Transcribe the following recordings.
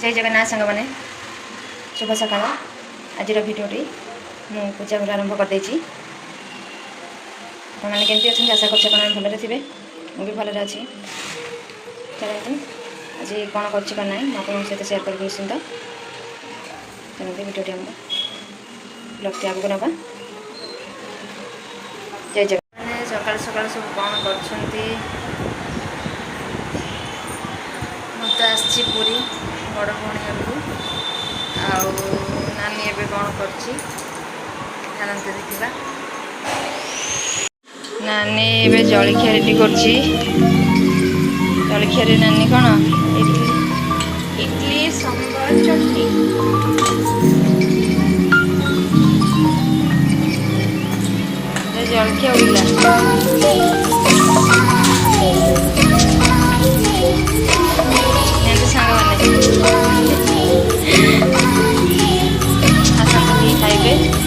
जय जगन्नाथ सांग मैंने शुभ सकाल आज भिडियोटी मु पूजा घर आरंभ कर देछि मैंने केमती अच्छे आशा कर भलरे थे मुझे भलरे अच्छी चलते आज कौन कर सहित सेयार करी निश्चिंत चलते भिडियोटी आम ब्लॉग आगे ना जय जगन्नाथ मैंने सकाल सकाल सब कौन कर आसी पूरी बड़ भौणी घरକୁ ଆଉ नानी ଏବେ कौन करछि जानते देखिबा नानी ଏବେ जलखिया रेडी करछि जलखिया रे नानी कौन इडली सांबर चटनी जलखिया उड़िला खाइबे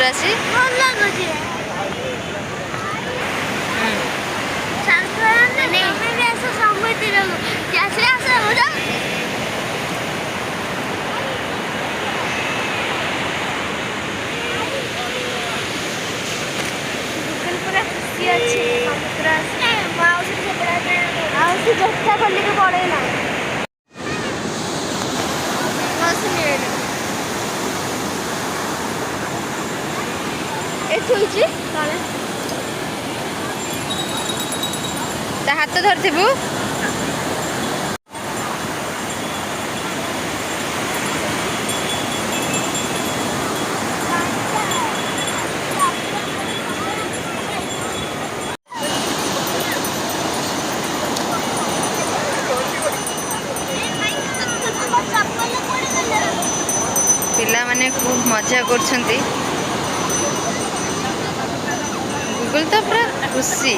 ଆସି ଭଲ ଲାଗୁଛି ତମେ ବି ଆସ ସମୁଦ୍ରକୁ ଆସିଲେ ଆସ ପୁରା ଖୁସି ଅଛି ସମୁଦ୍ର ଆସି ମାଉସୀ ମାଉସୀ ଚେଷ୍ଟା କଲିକି ପଳେଇଲା ଏଠି ଶୋଇଛି ତଳେ ତା ହାତ ଧରିଥିବୁ ପିଲାମାନେ ଖୁବ୍ ମଜା କରୁଛନ୍ତି ଗୁଗୁଲ ତ ପୁରା ଖୁସି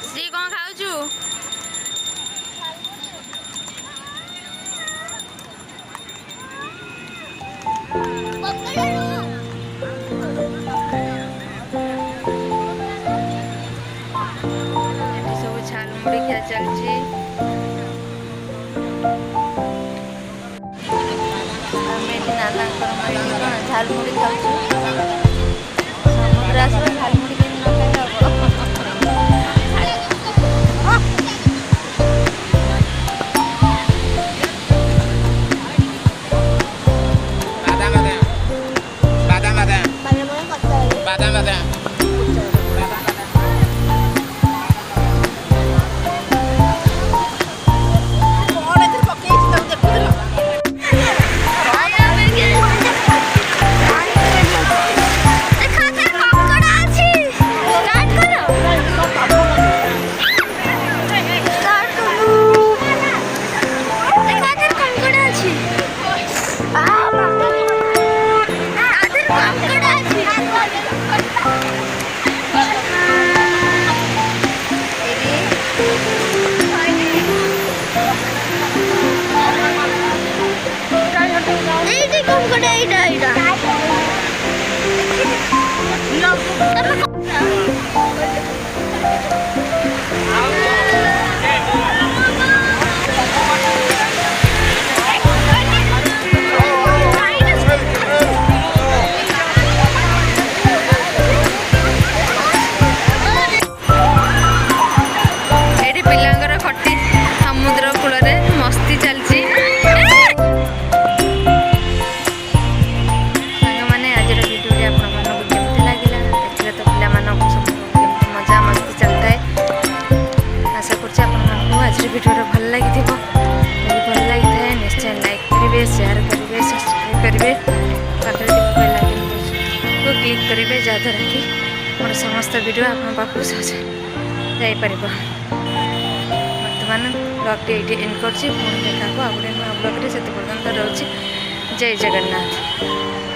ଶ୍ରୀ କ'ଣ ଖାଉଛୁ ଏଠି ସବୁ ଝାଲମୁଢ଼ି ଖିଆ ଚାଲିଛି ଆମେ ଏଠି ନାନାଙ୍କର କ'ଣ ଝାଲମୁଢ଼ି ଖାଉଛୁ ସମୁଦ୍ର ଆସିଲେ ଝାଲମୁଢ଼ି କେମିତି ନ ଖାଇଲେ ହବ भिडियो भल लगी थी भल लगी था निश्चय लाइक करेंगे शेयर करेंगे सब्सक्राइब करेंगे पाखे बेल आइकन को क्लिक करेंगे जहाँद्वारा कि मोर समस्त वीडियो आप पाखु सहज जापर बर्तमान ब्लॉग ये एंड कर देखा आगे नुआ ब्लॉग से पर्यटन रोचे जय जगन्नाथ।